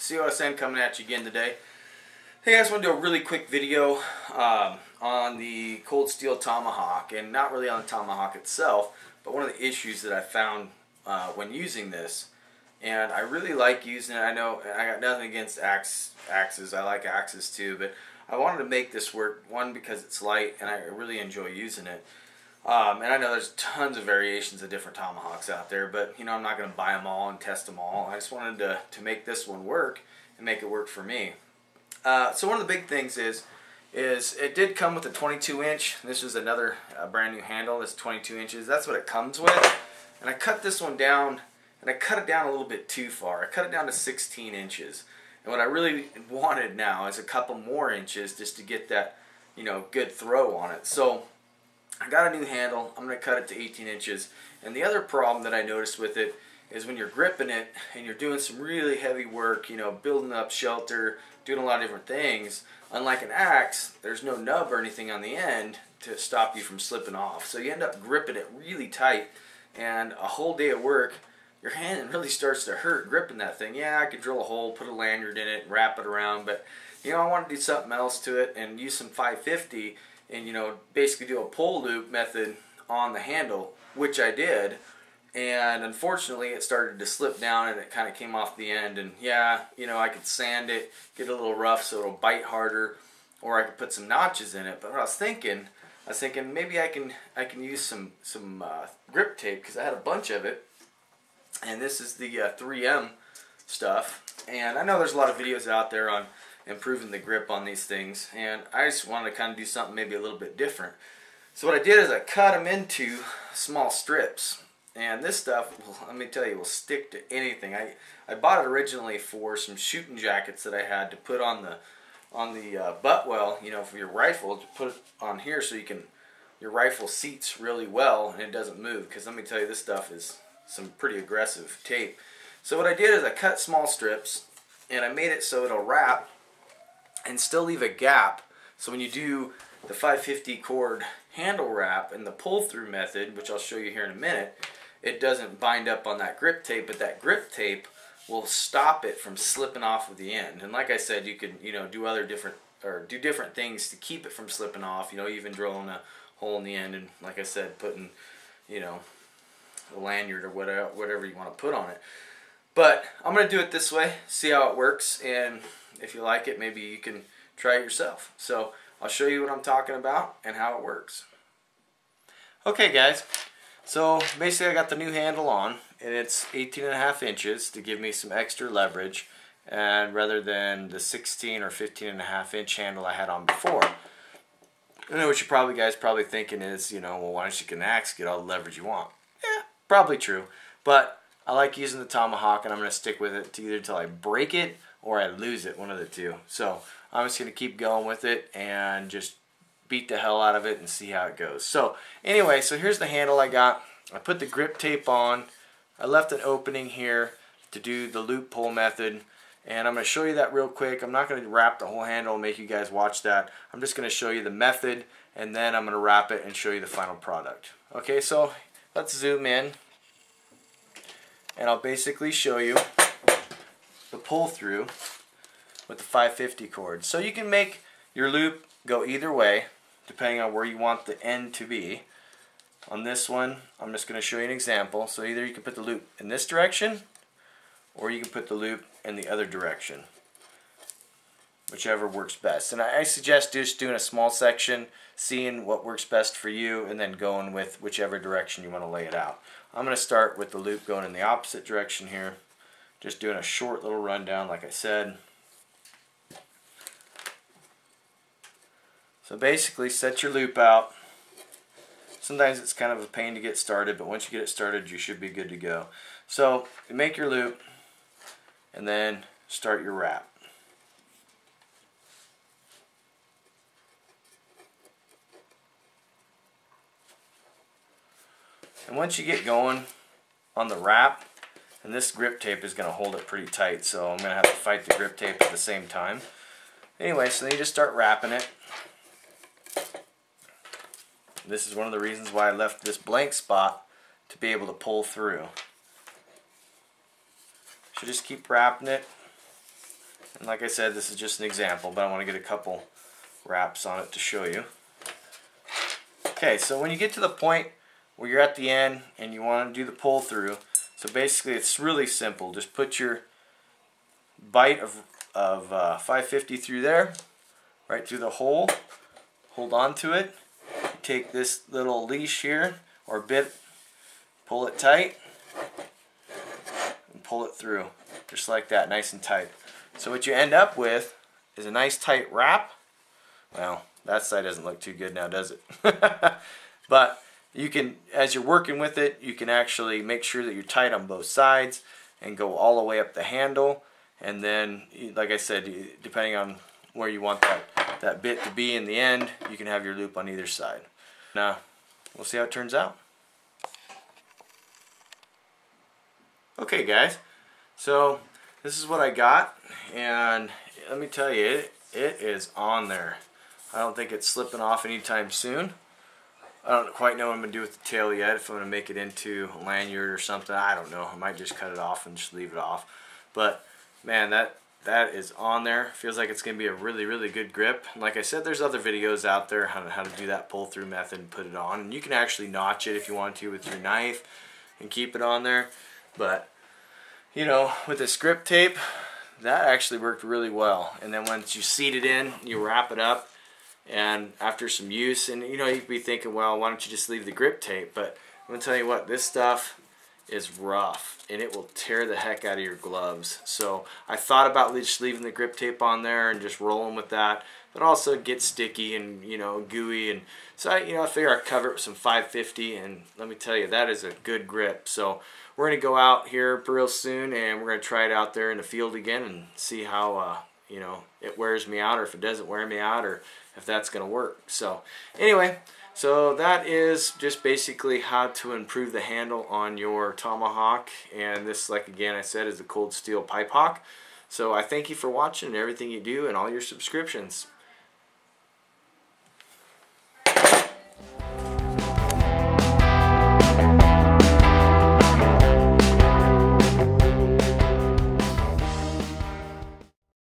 COSN coming at you again today. Hey guys, I want to do a really quick video on the Cold Steel Tomahawk, and not really on the Tomahawk itself, but one of the issues that I found when using this. And I really like using it. I know I got nothing against axes. I like axes too, but I wanted to make this work, one, because it's light and I really enjoy using it. And I know there's tons of variations of different tomahawks out there, but you know, I'm not going to buy them all and test them all. I just wanted to make this one work and make it work for me. So one of the big things is it did come with a 22 inch. This is another brand new handle. This 22 inches. That's what it comes with. And I cut this one down, and I cut it down a little bit too far. I cut it down to 16 inches. And what I really wanted now is a couple more inches just to get that, you know, good throw on it. So I got a new handle. I'm going to cut it to 18 inches. And the other problem that I noticed with it is when you're gripping it and you're doing some really heavy work, you know, building up shelter, doing a lot of different things, unlike an axe, there's no nub or anything on the end to stop you from slipping off. So you end up gripping it really tight, and a whole day of work, your hand really starts to hurt gripping that thing. Yeah, I could drill a hole, put a lanyard in it, wrap it around, but you know, I want to do something else to it and use some 550 and, you know, basically do a pull loop method on the handle, which I did. And unfortunately it started to slip down and it kind of came off the end. And yeah, you know, I could sand it, get it a little rough so it'll bite harder, or I could put some notches in it. But what I was thinking maybe I can use some grip tape, because I had a bunch of it. And this is the 3M stuff. And I know there's a lot of videos out there on improving the grip on these things, and I just wanted to kind of do something maybe a little bit different. So what I did is I cut them into small strips. And this stuff, well, let me tell you, will stick to anything. I bought it originally for some shooting jackets that I had to put on the butt well, you know, for your rifle, to put it on here so your rifle seats really well and it doesn't move. Because let me tell you, this stuff is some pretty aggressive tape. So what I did is I cut small strips and I made it so it'll wrap and still leave a gap. So when you do the 550 cord handle wrap and the pull through method, which I'll show you here in a minute, it doesn't bind up on that grip tape, but that grip tape will stop it from slipping off of the end. And like I said, you could, you know, do different things to keep it from slipping off. You know, even drilling a hole in the end, and like I said, putting, you know, a lanyard or whatever you want to put on it. But I'm going to do it this way, see how it works, and if you like it, maybe you can try it yourself. So I'll show you what I'm talking about and how it works. Okay guys, so basically I got the new handle on, and it's 18.5 inches to give me some extra leverage, and rather than the 16 or 15.5 inch handle I had on before. I know what you guys probably thinking is, you know, well, why don't you get an axe, get all the leverage you want? Yeah, probably true, but I like using the Tomahawk, and I'm going to stick with it either until I break it or I lose it, one of the two. So I'm just going to keep going with it and just beat the hell out of it and see how it goes. So anyway, so here's the handle I got. I put the grip tape on. I left an opening here to do the loop pull method, and I'm going to show you that real quick. I'm not going to wrap the whole handle and make you guys watch that. I'm just going to show you the method, and then I'm going to wrap it and show you the final product. Okay, so let's zoom in, and I'll basically show you the pull through with the 550 cord. So you can make your loop go either way depending on where you want the end to be. On this one, I'm just going to show you an example. So either you can put the loop in this direction, or you can put the loop in the other direction, whichever works best. And I suggest just doing a small section, seeing what works best for you, and then going with whichever direction you want to lay it out. I'm going to start with the loop going in the opposite direction here, just doing a short little rundown like I said. So basically, set your loop out. Sometimes it's kind of a pain to get started, but once you get it started, you should be good to go. So you make your loop and then start your wrap. And once you get going on the wrap, and this grip tape is going to hold it pretty tight, so I'm going to have to fight the grip tape at the same time. Anyway, so then you just start wrapping it. This is one of the reasons why I left this blank spot, to be able to pull through. So just keep wrapping it And like I said, this is just an example, but I want to get a couple wraps on it to show you. Okay, so when you get to the point where you're at the end and you want to do the pull through, so basically it's really simple. Just put your bite of 550 through there, right through the hole, hold on to it, take this little leash here or bit, pull it tight, and pull it through, just like that, nice and tight. So what you end up with is a nice tight wrap. Well, that side doesn't look too good now, does it? But you can, as you're working with it, you can actually make sure that you're tight on both sides and go all the way up the handle. And then, like I said, depending on where you want that bit to be in the end, you can have your loop on either side. Now, we'll see how it turns out. Okay guys, so this is what I got, and let me tell you, it is on there. I don't think it's slipping off anytime soon. I don't quite know what I'm going to do with the tail yet, if I'm going to make it into a lanyard or something. I don't know. I might just cut it off and just leave it off. But man, that is on there. Feels like it's going to be a really, really good grip. And like I said, there's other videos out there how to do that pull through method and put it on. And you can actually notch it if you want to with your knife and keep it on there. But you know, with this grip tape, that actually worked really well. And then once you seat it in, you wrap it up, and after some use, and you know, you'd be thinking, well, why don't you just leave the grip tape? But I'm gonna tell you what, this stuff is rough and it will tear the heck out of your gloves. So I thought about just leaving the grip tape on there and just rolling with that, but also it gets sticky and, you know, gooey. And so I figure I'd cover it with some 550, and let me tell you, that is a good grip. So we're going to go out here real soon and we're going to try it out there in the field again and see how you know, it wears me out, or if it doesn't wear me out, or if that's going to work. So anyway, so that is just basically how to improve the handle on your Tomahawk. And this, like again I said, is the Cold Steel Pipe Hawk. So I thank you for watching and everything you do and all your subscriptions.